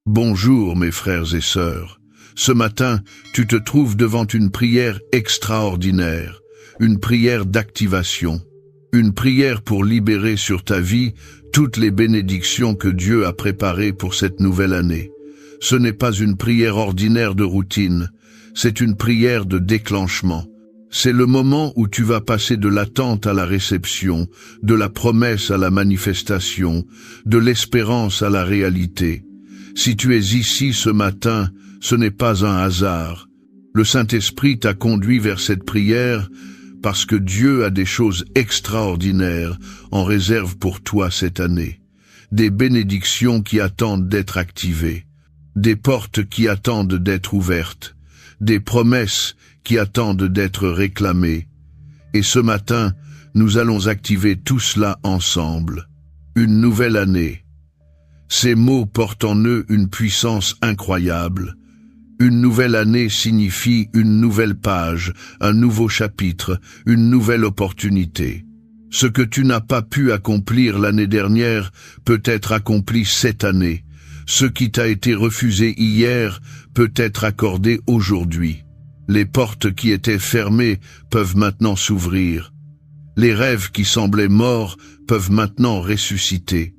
Bonjour mes frères et sœurs. Ce matin, tu te trouves devant une prière extraordinaire, une prière d'activation, une prière pour libérer sur ta vie toutes les bénédictions que Dieu a préparées pour cette nouvelle année. Ce n'est pas une prière ordinaire de routine, c'est une prière de déclenchement. C'est le moment où tu vas passer de l'attente à la réception, de la promesse à la manifestation, de l'espérance à la réalité. Si tu es ici ce matin, ce n'est pas un hasard. Le Saint-Esprit t'a conduit vers cette prière parce que Dieu a des choses extraordinaires en réserve pour toi cette année. Des bénédictions qui attendent d'être activées, des portes qui attendent d'être ouvertes, des promesses qui attendent d'être réclamées. Et ce matin, nous allons activer tout cela ensemble. Une nouvelle année. Ces mots portent en eux une puissance incroyable. Une nouvelle année signifie une nouvelle page, un nouveau chapitre, une nouvelle opportunité. Ce que tu n'as pas pu accomplir l'année dernière peut être accompli cette année. Ce qui t'a été refusé hier peut être accordé aujourd'hui. Les portes qui étaient fermées peuvent maintenant s'ouvrir. Les rêves qui semblaient morts peuvent maintenant ressusciter.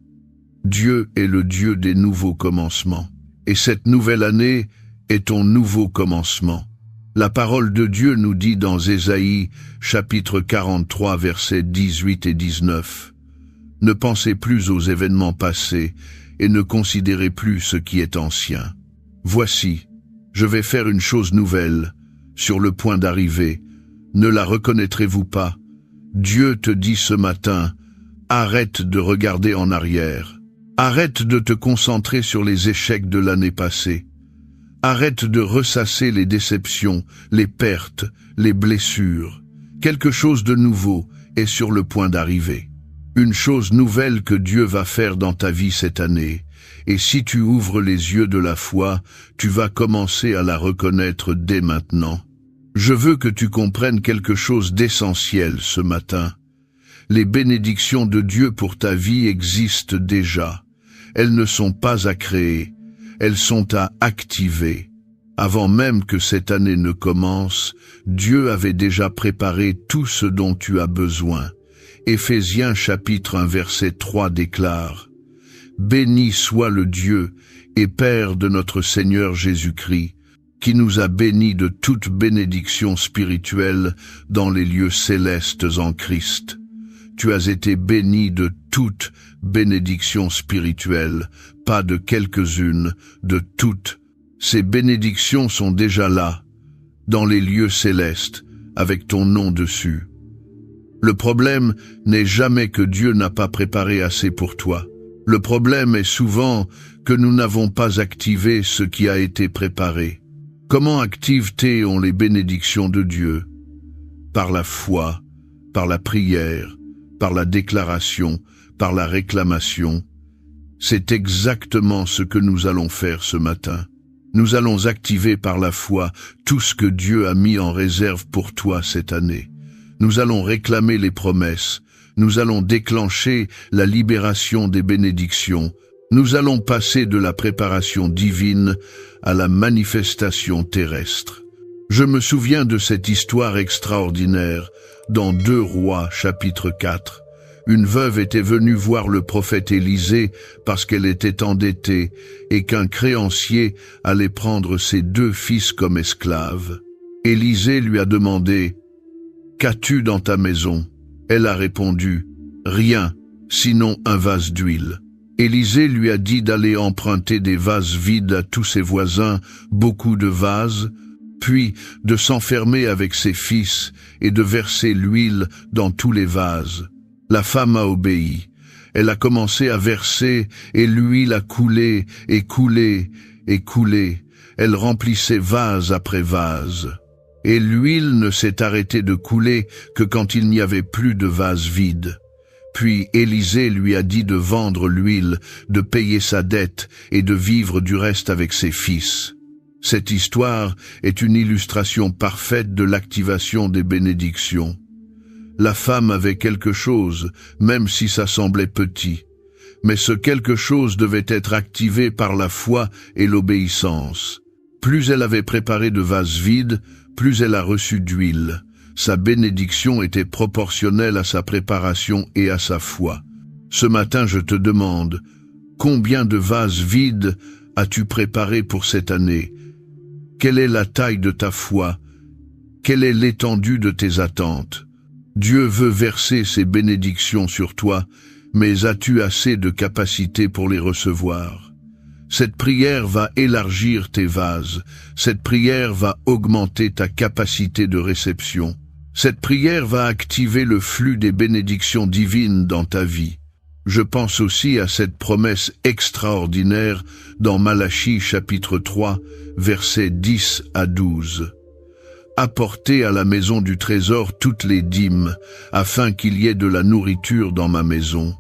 Dieu est le Dieu des nouveaux commencements. Et cette nouvelle année est ton nouveau commencement. La parole de Dieu nous dit dans Ésaïe, chapitre 43, versets 18 et 19. « Ne pensez plus aux événements passés et ne considérez plus ce qui est ancien. Voici, je vais faire une chose nouvelle, sur le point d'arriver. Ne la reconnaîtrez-vous pas? Dieu te dit ce matin, arrête de regarder en arrière. Arrête de te concentrer sur les échecs de l'année passée. Arrête de ressasser les déceptions, les pertes, les blessures. Quelque chose de nouveau est sur le point d'arriver. Une chose nouvelle que Dieu va faire dans ta vie cette année. Et si tu ouvres les yeux de la foi, tu vas commencer à la reconnaître dès maintenant. Je veux que tu comprennes quelque chose d'essentiel ce matin. Les bénédictions de Dieu pour ta vie existent déjà. Elles ne sont pas à créer, elles sont à activer. Avant même que cette année ne commence, Dieu avait déjà préparé tout ce dont tu as besoin. Éphésiens chapitre 1 verset 3 déclare « Béni soit le Dieu et Père de notre Seigneur Jésus-Christ, qui nous a bénis de toute bénédiction spirituelle dans les lieux célestes en Christ. » Tu as été béni de toute bénédiction spirituelle, pas de quelques-unes, de toutes. Ces bénédictions sont déjà là, dans les lieux célestes, avec ton nom dessus. Le problème n'est jamais que Dieu n'a pas préparé assez pour toi. Le problème est souvent que nous n'avons pas activé ce qui a été préparé. Comment active-t-on les bénédictions de Dieu? Par la foi, par la prière, par la déclaration, par la réclamation. C'est exactement ce que nous allons faire ce matin. Nous allons activer par la foi tout ce que Dieu a mis en réserve pour toi cette année. Nous allons réclamer les promesses. Nous allons déclencher la libération des bénédictions. Nous allons passer de la préparation divine à la manifestation terrestre. Je me souviens de cette histoire extraordinaire dans 2 Rois, chapitre 4. Une veuve était venue voir le prophète Élisée parce qu'elle était endettée et qu'un créancier allait prendre ses 2 fils comme esclaves. Élisée lui a demandé « Qu'as-tu dans ta maison ?» Elle a répondu « Rien, sinon un vase d'huile. » Élisée lui a dit d'aller emprunter des vases vides à tous ses voisins, beaucoup de vases, puis de s'enfermer avec ses fils et de verser l'huile dans tous les vases. La femme a obéi. Elle a commencé à verser et l'huile a coulé et coulé et coulé. Elle remplissait vase après vase. Et l'huile ne s'est arrêtée de couler que quand il n'y avait plus de vase vide. Puis Élisée lui a dit de vendre l'huile, de payer sa dette et de vivre du reste avec ses fils. Cette histoire est une illustration parfaite de l'activation des bénédictions. La femme avait quelque chose, même si ça semblait petit. mais ce quelque chose devait être activé par la foi et l'obéissance. Plus elle avait préparé de vases vides, plus elle a reçu d'huile. Sa bénédiction était proportionnelle à sa préparation et à sa foi. Ce matin, je te demande, combien de vases vides as-tu préparé pour cette année? Quelle est la taille de ta foi? Quelle est l'étendue de tes attentes? Dieu veut verser ses bénédictions sur toi, mais as-tu assez de capacité pour les recevoir? Cette prière va élargir tes vases. Cette prière va augmenter ta capacité de réception. Cette prière va activer le flux des bénédictions divines dans ta vie. Je pense aussi à cette promesse extraordinaire dans Malachie chapitre 3, versets 10 à 12. Apportez à la maison du trésor toutes les dîmes, afin qu'il y ait de la nourriture dans ma maison.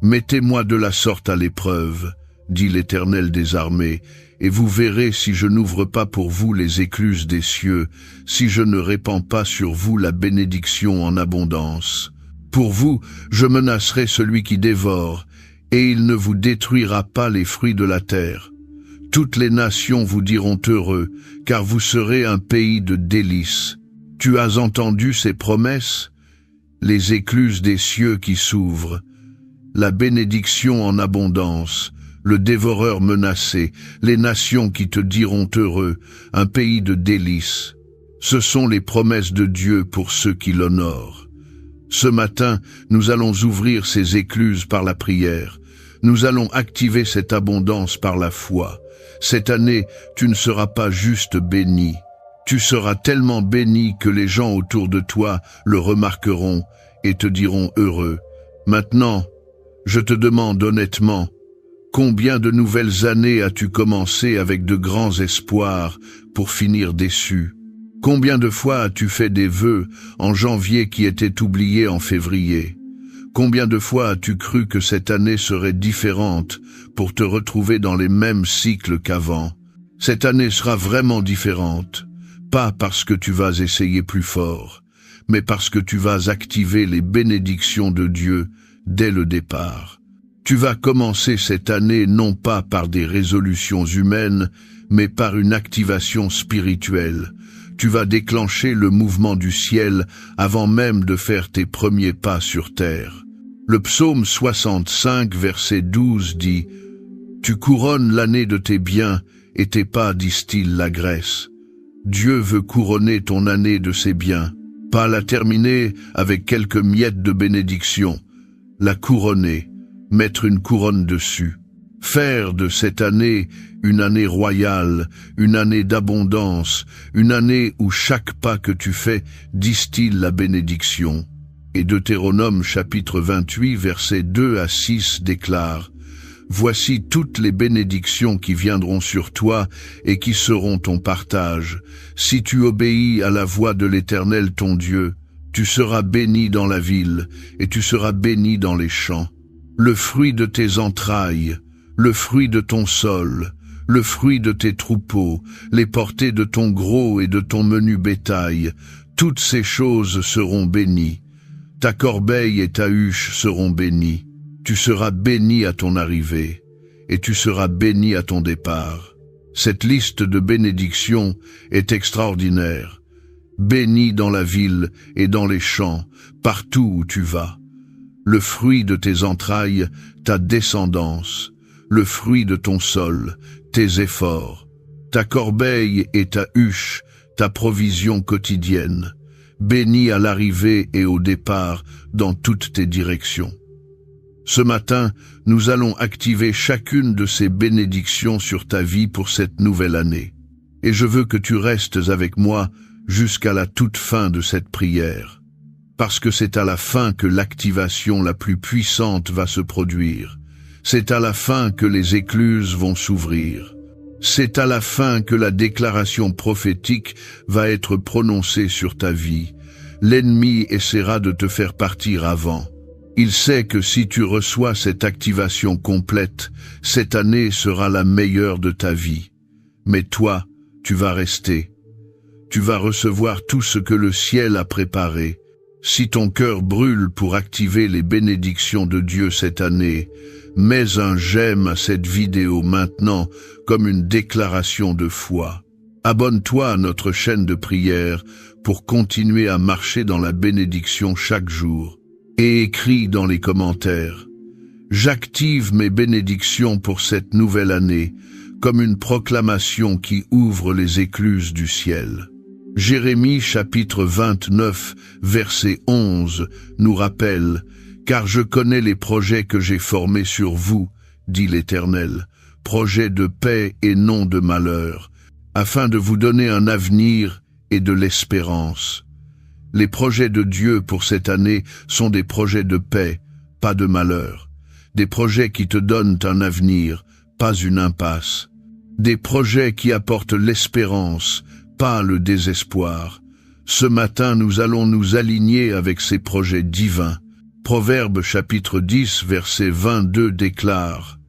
Mettez-moi de la sorte à l'épreuve, dit l'Éternel des armées, et vous verrez si je n'ouvre pas pour vous les écluses des cieux, si je ne répands pas sur vous la bénédiction en abondance. Pour vous, je menacerai celui qui dévore, et il ne vous détruira pas les fruits de la terre. Toutes les nations vous diront heureux, car vous serez un pays de délices. Tu as entendu ces promesses? Les écluses des cieux qui s'ouvrent, la bénédiction en abondance, le dévoreur menacé, les nations qui te diront heureux, un pays de délices. Ce sont les promesses de Dieu pour ceux qui l'honorent. Ce matin, nous allons ouvrir ces écluses par la prière. Nous allons activer cette abondance par la foi. Cette année, tu ne seras pas juste béni. Tu seras tellement béni que les gens autour de toi le remarqueront et te diront heureux. Maintenant, je te demande honnêtement, combien de nouvelles années as-tu commencé avec de grands espoirs pour finir déçu? Combien de fois as-tu fait des vœux en janvier qui étaient oubliés en février? Combien de fois as-tu cru que cette année serait différente pour te retrouver dans les mêmes cycles qu'avant? Cette année sera vraiment différente, pas parce que tu vas essayer plus fort, mais parce que tu vas activer les bénédictions de Dieu dès le départ. Tu vas commencer cette année non pas par des résolutions humaines, mais par une activation spirituelle. Tu vas déclencher le mouvement du ciel avant même de faire tes premiers pas sur terre. Le psaume 65, verset 12 dit « Tu couronnes l'année de tes biens et tes pas distillent la graisse. » Dieu veut couronner ton année de ses biens, pas la terminer avec quelques miettes de bénédiction, la couronner, mettre une couronne dessus. Faire de cette année une année royale, une année d'abondance, une année où chaque pas que tu fais distille la bénédiction. Et Deutéronome chapitre 28 versets 2 à 6 déclare « Voici toutes les bénédictions qui viendront sur toi et qui seront ton partage. Si tu obéis à la voix de l'Éternel ton Dieu, tu seras béni dans la ville et tu seras béni dans les champs. Le fruit de tes entrailles, le fruit de ton sol, le fruit de tes troupeaux, les portées de ton gros et de ton menu bétail, toutes ces choses seront bénies. Ta corbeille et ta huche seront bénies. Tu seras béni à ton arrivée, et tu seras béni à ton départ. » Cette liste de bénédictions est extraordinaire. Béni dans la ville et dans les champs, partout où tu vas. Le fruit de tes entrailles, ta descendance, le fruit de ton sol, tes efforts, ta corbeille et ta huche, ta provision quotidienne, béni à l'arrivée et au départ dans toutes tes directions. Ce matin, nous allons activer chacune de ces bénédictions sur ta vie pour cette nouvelle année. Et je veux que tu restes avec moi jusqu'à la toute fin de cette prière, parce que c'est à la fin que l'activation la plus puissante va se produire. C'est à la fin que les écluses vont s'ouvrir. C'est à la fin que la déclaration prophétique va être prononcée sur ta vie. L'ennemi essaiera de te faire partir avant. Il sait que si tu reçois cette activation complète, cette année sera la meilleure de ta vie. Mais toi, tu vas rester. Tu vas recevoir tout ce que le ciel a préparé. Si ton cœur brûle pour activer les bénédictions de Dieu cette année, mets un j'aime à cette vidéo maintenant comme une déclaration de foi. Abonne-toi à notre chaîne de prière pour continuer à marcher dans la bénédiction chaque jour. Et écris dans les commentaires: j'active mes bénédictions pour cette nouvelle année comme une proclamation qui ouvre les écluses du ciel. Jérémie chapitre 29, verset 11 nous rappelle: car je connais les projets que j'ai formés sur vous, dit l'Éternel, projets de paix et non de malheur, afin de vous donner un avenir et de l'espérance. Les projets de Dieu pour cette année sont des projets de paix, pas de malheur. Des projets qui te donnent un avenir, pas une impasse. Des projets qui apportent l'espérance, pas le désespoir. Ce matin, nous allons nous aligner avec ces projets divins. Proverbe chapitre 10, verset 22 déclare: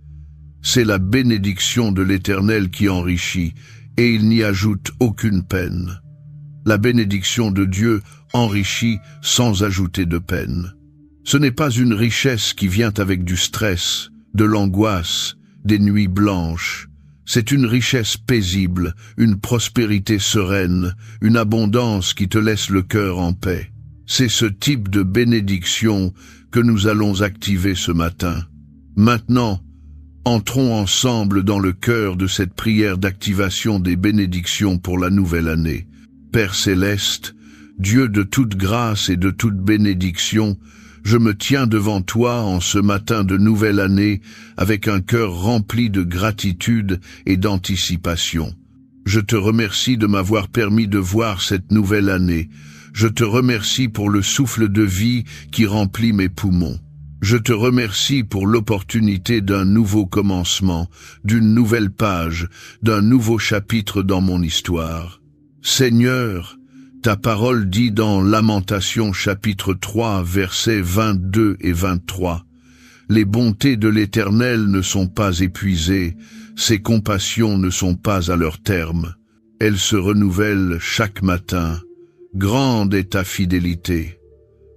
c'est la bénédiction de l'Éternel qui enrichit, et il n'y ajoute aucune peine. La bénédiction de Dieu enrichit sans ajouter de peine. Ce n'est pas une richesse qui vient avec du stress, de l'angoisse, des nuits blanches. C'est une richesse paisible, une prospérité sereine, une abondance qui te laisse le cœur en paix. C'est ce type de bénédiction que nous allons activer ce matin. Maintenant, entrons ensemble dans le cœur de cette prière d'activation des bénédictions pour la nouvelle année. Père céleste, Dieu de toute grâce et de toute bénédiction, je me tiens devant toi en ce matin de nouvelle année avec un cœur rempli de gratitude et d'anticipation. Je te remercie de m'avoir permis de voir cette nouvelle année. Je te remercie pour le souffle de vie qui remplit mes poumons. Je te remercie pour l'opportunité d'un nouveau commencement, d'une nouvelle page, d'un nouveau chapitre dans mon histoire. Seigneur, ta parole dit dans Lamentations chapitre 3, versets 22 et 23, « Les bontés de l'Éternel ne sont pas épuisées, ses compassions ne sont pas à leur terme. Elles se renouvellent chaque matin. Grande est ta fidélité.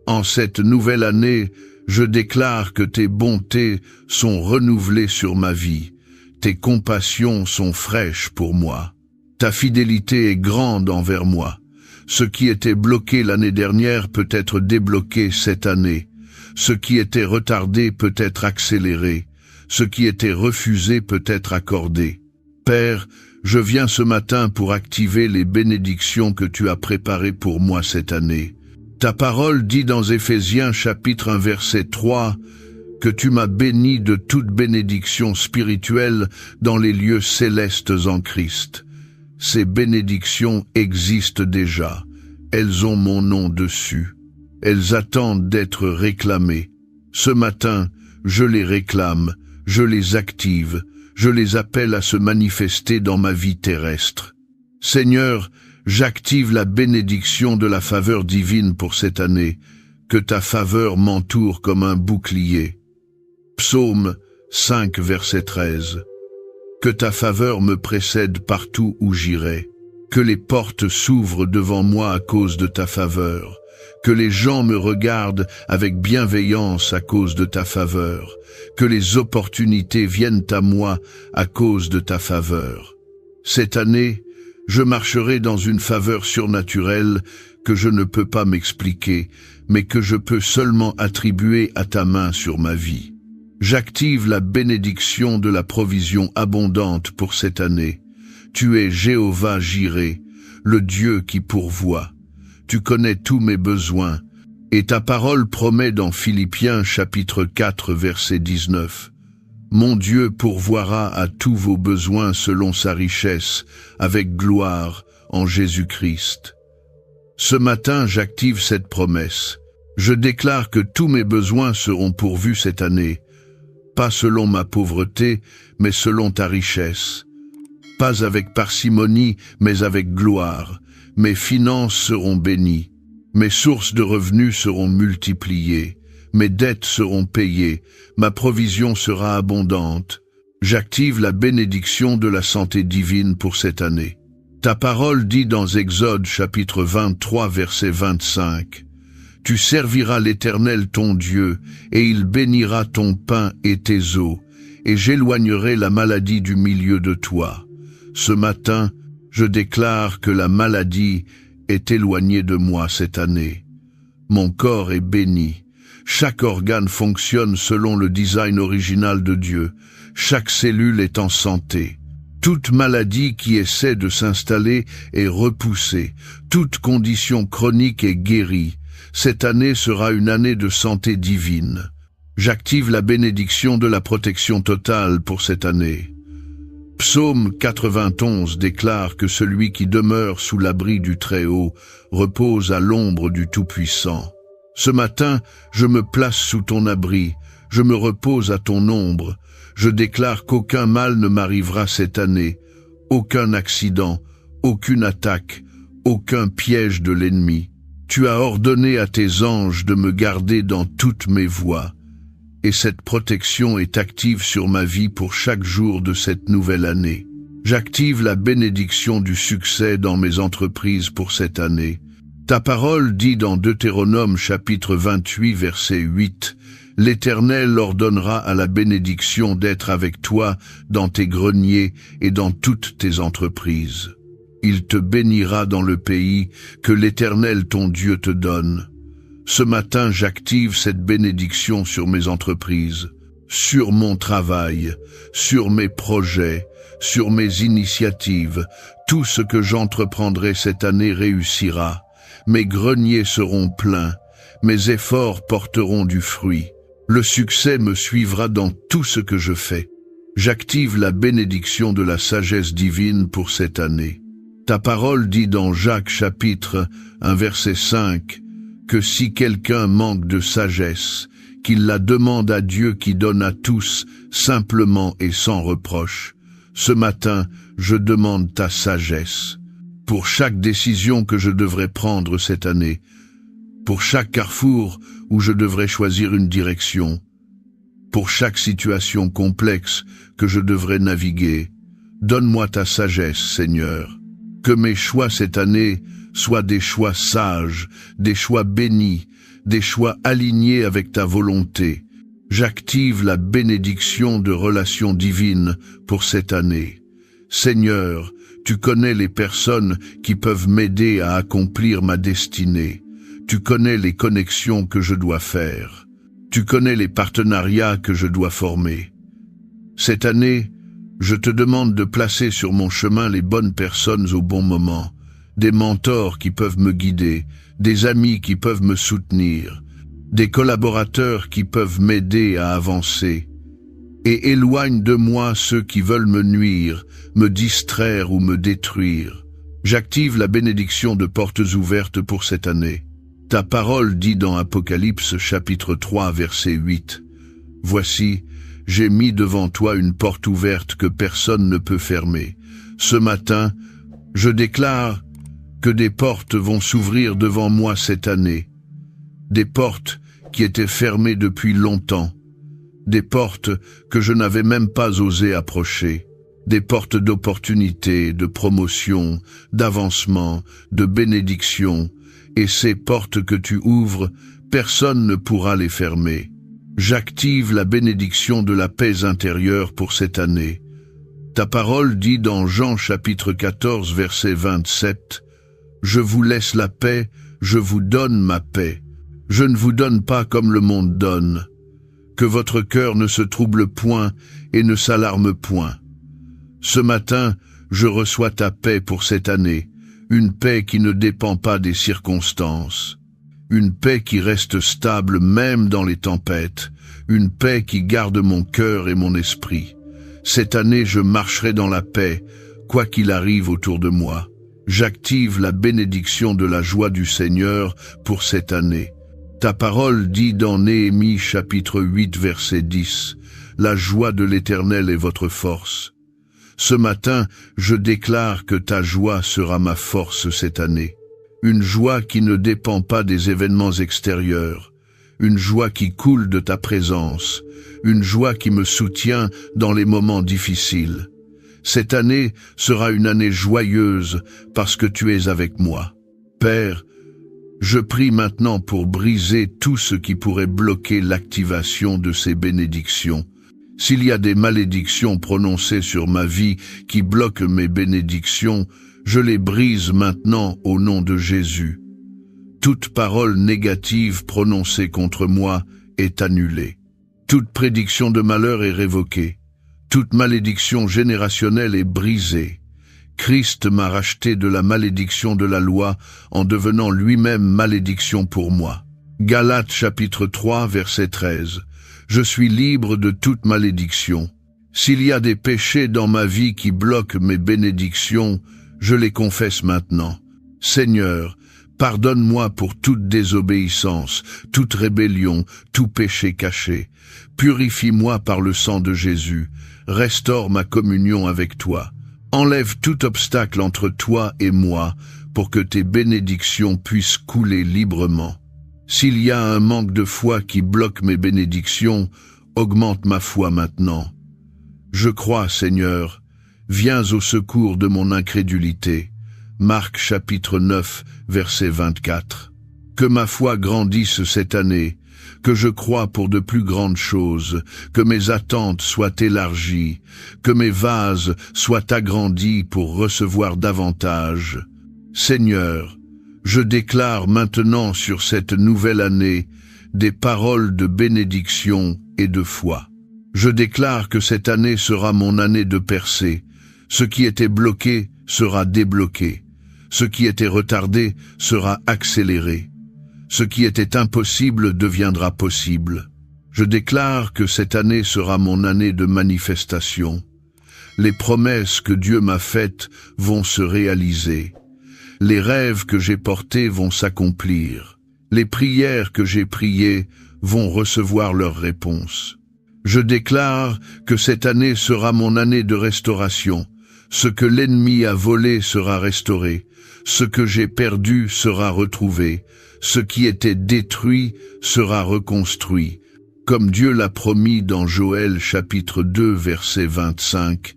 En cette nouvelle année, je déclare que tes bontés sont renouvelées sur ma vie. Tes compassions sont fraîches pour moi. Ta fidélité est grande envers moi. Ce qui était bloqué l'année dernière peut être débloqué cette année. Ce qui était retardé peut être accéléré. Ce qui était refusé peut être accordé. Père, je viens ce matin pour activer les bénédictions que tu as préparées pour moi cette année. Ta parole dit dans Éphésiens chapitre 1 verset 3 que tu m'as béni de toute bénédiction spirituelle dans les lieux célestes en Christ. Ces bénédictions existent déjà. Elles ont mon nom dessus. Elles attendent d'être réclamées. Ce matin, je les réclame, je les active, je les appelle à se manifester dans ma vie terrestre. Seigneur, j'active la bénédiction de la faveur divine pour cette année. Que ta faveur m'entoure comme un bouclier. Psaume 5, verset 13. Que ta faveur me précède partout où j'irai. Que les portes s'ouvrent devant moi à cause de ta faveur. Que les gens me regardent avec bienveillance à cause de ta faveur. Que les opportunités viennent à moi à cause de ta faveur. Cette année, je marcherai dans une faveur surnaturelle que je ne peux pas m'expliquer, mais que je peux seulement attribuer à ta main sur ma vie. J'active la bénédiction de la provision abondante pour cette année. Tu es Jéhovah Jireh, le Dieu qui pourvoit. Tu connais tous mes besoins, et ta parole promet dans Philippiens chapitre 4 verset 19. Mon Dieu pourvoira à tous vos besoins selon sa richesse, avec gloire en Jésus-Christ. Ce matin, j'active cette promesse. Je déclare que tous mes besoins seront pourvus cette année. Pas selon ma pauvreté, mais selon ta richesse. Pas avec parcimonie, mais avec gloire. Mes finances seront bénies. Mes sources de revenus seront multipliées. Mes dettes seront payées. Ma provision sera abondante. J'active la bénédiction de la santé divine pour cette année. Ta parole dit dans Exode chapitre 23 verset 25. Tu serviras l'Éternel ton Dieu, et il bénira ton pain et tes eaux, et j'éloignerai la maladie du milieu de toi. Ce matin, je déclare que la maladie est éloignée de moi cette année. Mon corps est béni. Chaque organe fonctionne selon le design original de Dieu. Chaque cellule est en santé. Toute maladie qui essaie de s'installer est repoussée. Toute condition chronique est guérie. Cette année sera une année de santé divine. J'active la bénédiction de la protection totale pour cette année. Psaume 91 déclare que celui qui demeure sous l'abri du Très-Haut repose à l'ombre du Tout-Puissant. Ce matin, je me place sous ton abri, je me repose à ton ombre. Je déclare qu'aucun mal ne m'arrivera cette année, aucun accident, aucune attaque, aucun piège de l'ennemi. Tu as ordonné à tes anges de me garder dans toutes mes voies. Et cette protection est active sur ma vie pour chaque jour de cette nouvelle année. J'active la bénédiction du succès dans mes entreprises pour cette année. Ta parole dit dans Deutéronome chapitre 28 verset 8, « L'Éternel ordonnera à la bénédiction d'être avec toi dans tes greniers et dans toutes tes entreprises. Il te bénira dans le pays que l'Éternel ton Dieu te donne. » Ce matin, j'active cette bénédiction sur mes entreprises, sur mon travail, sur mes projets, sur mes initiatives. Tout ce que j'entreprendrai cette année réussira. Mes greniers seront pleins, mes efforts porteront du fruit. Le succès me suivra dans tout ce que je fais. J'active la bénédiction de la sagesse divine pour cette année. Ta parole dit dans Jacques chapitre 1 verset 5, que si quelqu'un manque de sagesse, qu'il la demande à Dieu qui donne à tous, simplement et sans reproche. Ce matin, je demande ta sagesse. Pour chaque décision que je devrais prendre cette année, pour chaque carrefour où je devrais choisir une direction, pour chaque situation complexe que je devrais naviguer, donne-moi ta sagesse, Seigneur. Que mes choix cette année soient des choix sages, des choix bénis, des choix alignés avec ta volonté. J'active la bénédiction de relations divines pour cette année. Seigneur, tu connais les personnes qui peuvent m'aider à accomplir ma destinée. Tu connais les connexions que je dois faire. Tu connais les partenariats que je dois former. Cette année, je te demande de placer sur mon chemin les bonnes personnes au bon moment, des mentors qui peuvent me guider, des amis qui peuvent me soutenir, des collaborateurs qui peuvent m'aider à avancer. Et éloigne de moi ceux qui veulent me nuire, me distraire ou me détruire. J'active la bénédiction de portes ouvertes pour cette année. Ta parole dit dans Apocalypse chapitre 3 verset 8, « Voici, j'ai mis devant toi une porte ouverte que personne ne peut fermer. Ce matin, je déclare que des portes vont s'ouvrir devant moi cette année. Des portes qui étaient fermées depuis longtemps. Des portes que je n'avais même pas osé approcher. Des portes d'opportunité, de promotion, d'avancement, de bénédiction. Et ces portes que tu ouvres, personne ne pourra les fermer. J'active la bénédiction de la paix intérieure pour cette année. Ta parole dit dans Jean chapitre 14 verset 27, « Je vous laisse la paix, je vous donne ma paix. Je ne vous donne pas comme le monde donne. Que votre cœur ne se trouble point et ne s'alarme point. » Ce matin, je reçois ta paix pour cette année, une paix qui ne dépend pas des circonstances. Une paix qui reste stable même dans les tempêtes, une paix qui garde mon cœur et mon esprit. Cette année, je marcherai dans la paix, quoi qu'il arrive autour de moi. J'active la bénédiction de la joie du Seigneur pour cette année. Ta parole dit dans Néhémie chapitre 8 verset 10, « La joie de l'Éternel est votre force. » Ce matin, je déclare que ta joie sera ma force cette année. Une joie qui ne dépend pas des événements extérieurs, une joie qui coule de ta présence, une joie qui me soutient dans les moments difficiles. Cette année sera une année joyeuse parce que tu es avec moi. Père, Je prie maintenant pour briser tout ce qui pourrait bloquer l'activation de ces bénédictions. S'il y a des malédictions prononcées sur ma vie qui bloquent mes bénédictions, je les brise maintenant au nom de Jésus. Toute parole négative prononcée contre moi est annulée. Toute prédiction de malheur est révoquée. Toute malédiction générationnelle est brisée. Christ m'a racheté de la malédiction de la loi en devenant lui-même malédiction pour moi. Galates chapitre 3 verset 13. Je suis libre de toute malédiction. S'il y a des péchés dans ma vie qui bloquent mes bénédictions, je les confesse maintenant. Seigneur, pardonne-moi pour toute désobéissance, toute rébellion, tout péché caché. Purifie-moi par le sang de Jésus. Restaure ma communion avec toi. Enlève tout obstacle entre toi et moi pour que tes bénédictions puissent couler librement. S'il y a un manque de foi qui bloque mes bénédictions, augmente ma foi maintenant. Je crois, Seigneur, viens au secours de mon incrédulité. Marc chapitre 9, verset 24. Que ma foi grandisse cette année, que je croie pour de plus grandes choses, que mes attentes soient élargies, que mes vases soient agrandis pour recevoir davantage. Seigneur, je déclare maintenant sur cette nouvelle année des paroles de bénédiction et de foi. Je déclare que cette année sera mon année de percée. Ce qui était bloqué sera débloqué. Ce qui était retardé sera accéléré. Ce qui était impossible deviendra possible. Je déclare que cette année sera mon année de manifestation. Les promesses que Dieu m'a faites vont se réaliser. Les rêves que j'ai portés vont s'accomplir. Les prières que j'ai priées vont recevoir leur réponse. Je déclare que cette année sera mon année de restauration. Ce que l'ennemi a volé sera restauré. Ce que j'ai perdu sera retrouvé. Ce qui était détruit sera reconstruit. Comme Dieu l'a promis dans Joël chapitre 2 verset 25,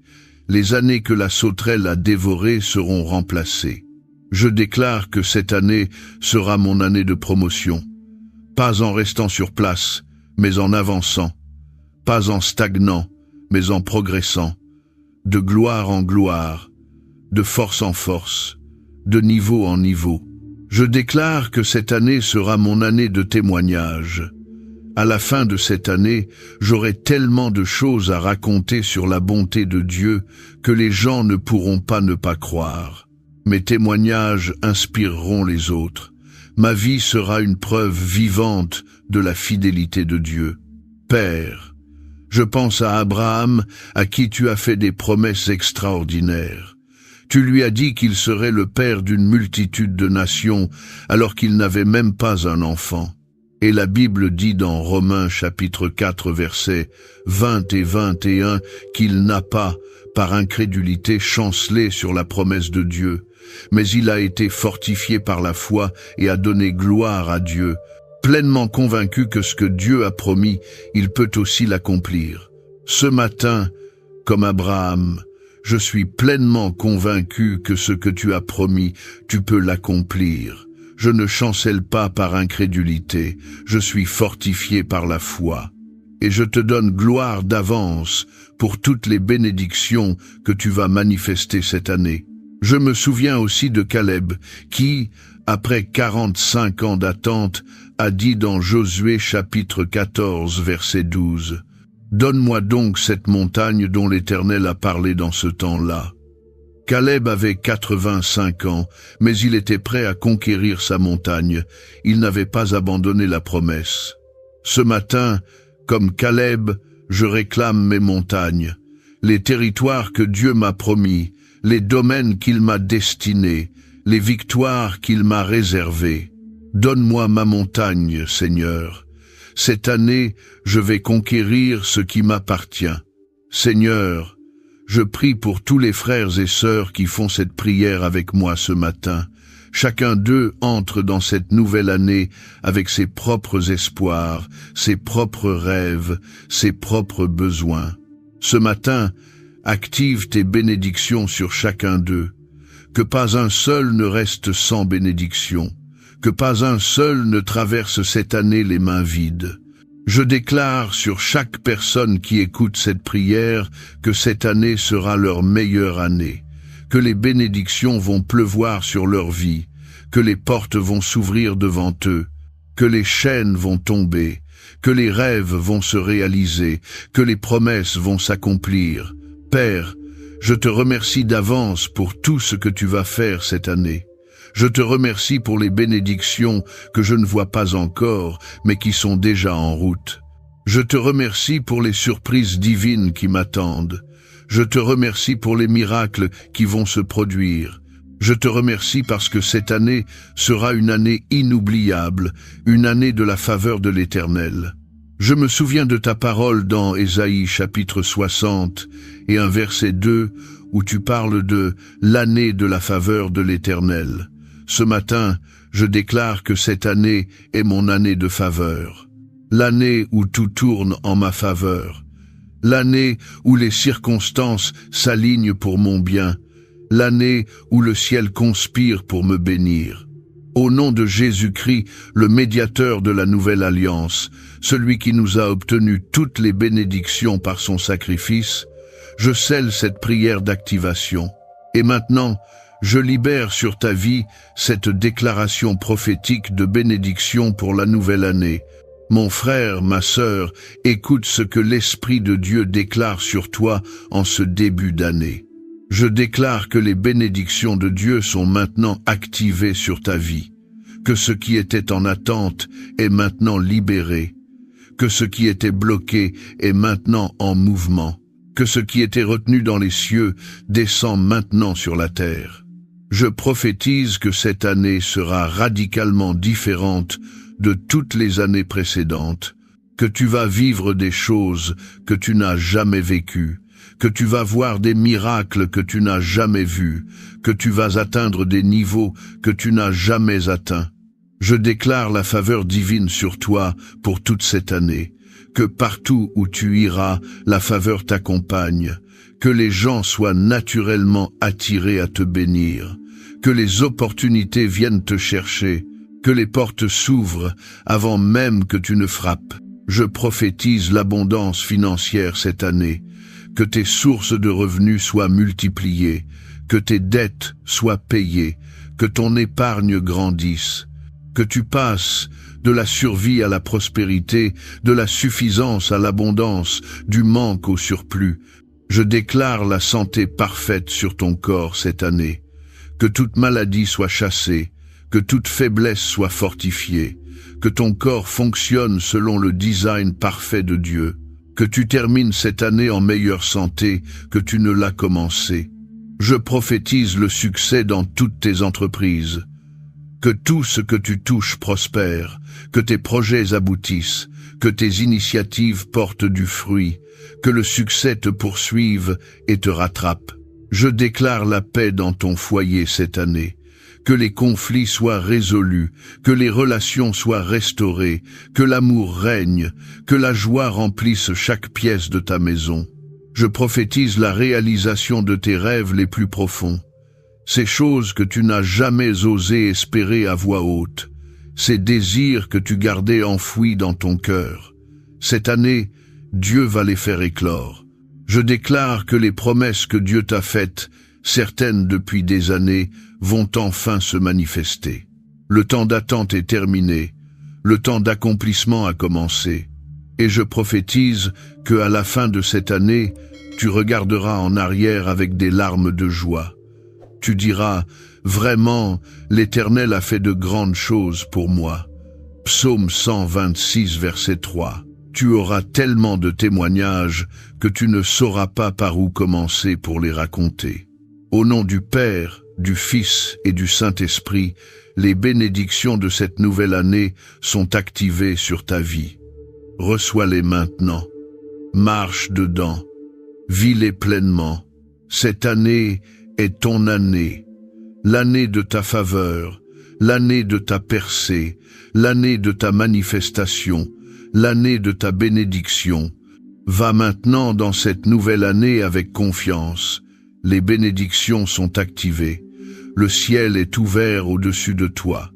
les années que la sauterelle a dévorées seront remplacées. Je déclare que cette année sera mon année de promotion. Pas en restant sur place, mais en avançant. Pas en stagnant, mais en progressant. De gloire en gloire, de force en force, de niveau en niveau. Je déclare que cette année sera mon année de témoignage. À la fin de cette année, j'aurai tellement de choses à raconter sur la bonté de Dieu que les gens ne pourront pas ne pas croire. Mes témoignages inspireront les autres. Ma vie sera une preuve vivante de la fidélité de Dieu. Père, je pense à Abraham, à qui tu as fait des promesses extraordinaires. Tu lui as dit qu'il serait le père d'une multitude de nations, alors qu'il n'avait même pas un enfant. Et la Bible dit dans Romains chapitre 4 versets 20 et 21 qu'il n'a pas, par incrédulité, chancelé sur la promesse de Dieu, mais il a été fortifié par la foi et a donné gloire à Dieu, pleinement convaincu que ce que Dieu a promis, il peut aussi l'accomplir. Ce matin, comme Abraham, je suis pleinement convaincu que ce que tu as promis, tu peux l'accomplir. Je ne chancelle pas par incrédulité, je suis fortifié par la foi. Et je te donne gloire d'avance pour toutes les bénédictions que tu vas manifester cette année. Je me souviens aussi de Caleb, qui, après 45 ans d'attente, a dit dans Josué chapitre 14 verset 12, « Donne-moi donc cette montagne dont l'Éternel a parlé dans ce temps-là. » Caleb avait 85 ans, mais il était prêt à conquérir sa montagne. Il n'avait pas abandonné la promesse. Ce matin, comme Caleb, je réclame mes montagnes, les territoires que Dieu m'a promis, les domaines qu'il m'a destinés, les victoires qu'il m'a réservées. Donne-moi ma montagne, Seigneur. Cette année, je vais conquérir ce qui m'appartient. Seigneur, je prie pour tous les frères et sœurs qui font cette prière avec moi ce matin. Chacun d'eux entre dans cette nouvelle année avec ses propres espoirs, ses propres rêves, ses propres besoins. Ce matin, active tes bénédictions sur chacun d'eux. Que pas un seul ne reste sans bénédiction. que pas un seul ne traverse cette année les mains vides. Je déclare sur chaque personne qui écoute cette prière que cette année sera leur meilleure année, que les bénédictions vont pleuvoir sur leur vie, que les portes vont s'ouvrir devant eux, que les chaînes vont tomber, que les rêves vont se réaliser, que les promesses vont s'accomplir. Père, je te remercie d'avance pour tout ce que tu vas faire cette année. Je te remercie pour les bénédictions que je ne vois pas encore, mais qui sont déjà en route. Je te remercie pour les surprises divines qui m'attendent. Je te remercie pour les miracles qui vont se produire. Je te remercie parce que cette année sera une année inoubliable, une année de la faveur de l'Éternel. Je me souviens de ta parole dans Ésaïe chapitre 60 et un verset 2 où tu parles de l'année de la faveur de l'Éternel. Ce matin, je déclare que cette année est mon année de faveur. L'année où tout tourne en ma faveur. L'année où les circonstances s'alignent pour mon bien. L'année où le ciel conspire pour me bénir. Au nom de Jésus-Christ, le médiateur de la nouvelle alliance, celui qui nous a obtenu toutes les bénédictions par son sacrifice, je scelle cette prière d'activation. Et maintenant, je libère sur ta vie cette déclaration prophétique de bénédiction pour la nouvelle année. Mon frère, ma sœur, écoute ce que l'Esprit de Dieu déclare sur toi en ce début d'année. Je déclare que les bénédictions de Dieu sont maintenant activées sur ta vie, que ce qui était en attente est maintenant libéré, que ce qui était bloqué est maintenant en mouvement, que ce qui était retenu dans les cieux descend maintenant sur la terre. Je prophétise que cette année sera radicalement différente de toutes les années précédentes, que tu vas vivre des choses que tu n'as jamais vécues, que tu vas voir des miracles que tu n'as jamais vus, que tu vas atteindre des niveaux que tu n'as jamais atteints. Je déclare la faveur divine sur toi pour toute cette année, que partout où tu iras, la faveur t'accompagne, que les gens soient naturellement attirés à te bénir, que les opportunités viennent te chercher, que les portes s'ouvrent avant même que tu ne frappes. Je prophétise l'abondance financière cette année, que tes sources de revenus soient multipliées, que tes dettes soient payées, que ton épargne grandisse, que tu passes de la survie à la prospérité, de la suffisance à l'abondance, du manque au surplus. Je déclare la santé parfaite sur ton corps cette année, que toute maladie soit chassée, que toute faiblesse soit fortifiée, que ton corps fonctionne selon le design parfait de Dieu, que tu termines cette année en meilleure santé que tu ne l'as commencée. Je prophétise le succès dans toutes tes entreprises, que tout ce que tu touches prospère, que tes projets aboutissent, que tes initiatives portent du fruit, que le succès te poursuive et te rattrape. Je déclare la paix dans ton foyer cette année, que les conflits soient résolus, que les relations soient restaurées, que l'amour règne, que la joie remplisse chaque pièce de ta maison. Je prophétise la réalisation de tes rêves les plus profonds, ces choses que tu n'as jamais osé espérer à voix haute, ces désirs que tu gardais enfouis dans ton cœur. Cette année, Dieu va les faire éclore. Je déclare que les promesses que Dieu t'a faites, certaines depuis des années, vont enfin se manifester. Le temps d'attente est terminé, le temps d'accomplissement a commencé, et je prophétise que à la fin de cette année, tu regarderas en arrière avec des larmes de joie. Tu diras, vraiment, l'Éternel a fait de grandes choses pour moi. Psaume 126, verset 3. Tu auras tellement de témoignages que tu ne sauras pas par où commencer pour les raconter. Au nom du Père, du Fils et du Saint-Esprit, les bénédictions de cette nouvelle année sont activées sur ta vie. Reçois-les maintenant. Marche dedans. Vis-les pleinement. Cette année est ton année. L'année de ta faveur, l'année de ta percée, l'année de ta manifestation, l'année de ta bénédiction. Va maintenant dans cette nouvelle année avec confiance. Les bénédictions sont activées. Le ciel est ouvert au-dessus de toi.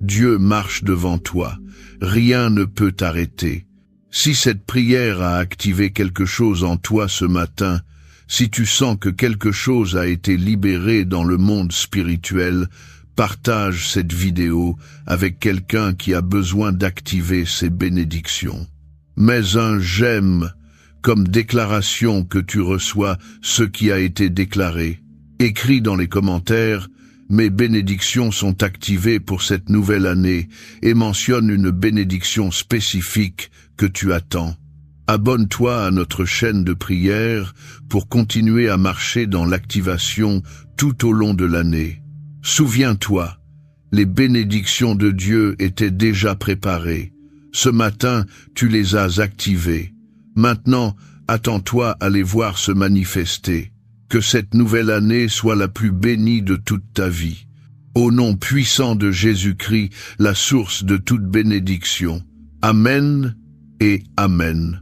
Dieu marche devant toi. Rien ne peut t'arrêter. Si cette prière a activé quelque chose en toi ce matin, si tu sens que quelque chose a été libéré dans le monde spirituel, partage cette vidéo avec quelqu'un qui a besoin d'activer ces bénédictions. Mets un j'aime comme déclaration que tu reçois ce qui a été déclaré. Écris dans les commentaires « Mes bénédictions sont activées pour cette nouvelle année » et mentionne une bénédiction spécifique que tu attends. Abonne-toi à notre chaîne de prière pour continuer à marcher dans l'activation tout au long de l'année. Souviens-toi, les bénédictions de Dieu étaient déjà préparées. Ce matin, tu les as activées. Maintenant, attends-toi à les voir se manifester. Que cette nouvelle année soit la plus bénie de toute ta vie. Au nom puissant de Jésus-Christ, la source de toute bénédiction. Amen et Amen.